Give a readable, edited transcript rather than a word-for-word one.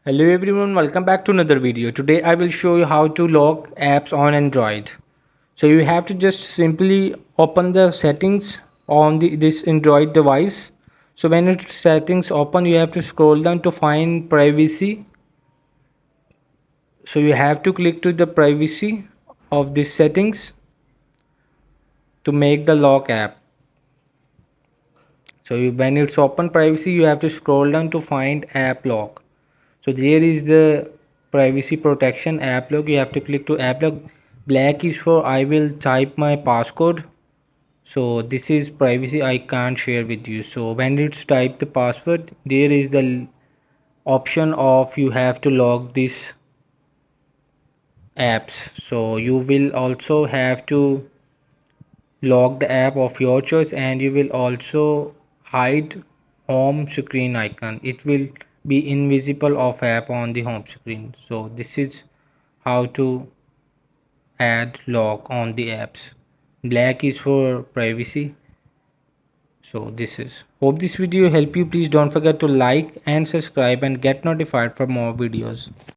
Hello everyone, welcome back to another video. Today I will show you how to lock apps on Android. So you have to just simply open the settings on this Android device. So when it's settings open, you have to scroll down to find privacy. So you have to click to the privacy of this settings to make the lock app. So when it's open privacy, you have to scroll down to find app lock. So there is the privacy protection app lock. You have to click to app lock. Black is for I will type my passcode. So this is privacy I can't share with you. So when it's type the password, there is the option of you have to log these apps. So you will also have to lock the app of your choice, and you will also hide home screen icon. It will be invisible of app on the home screen. So this is how to add lock on the apps. Black is for privacy. So this is, hope this video help you. Please don't forget to like and subscribe and get notified for more videos.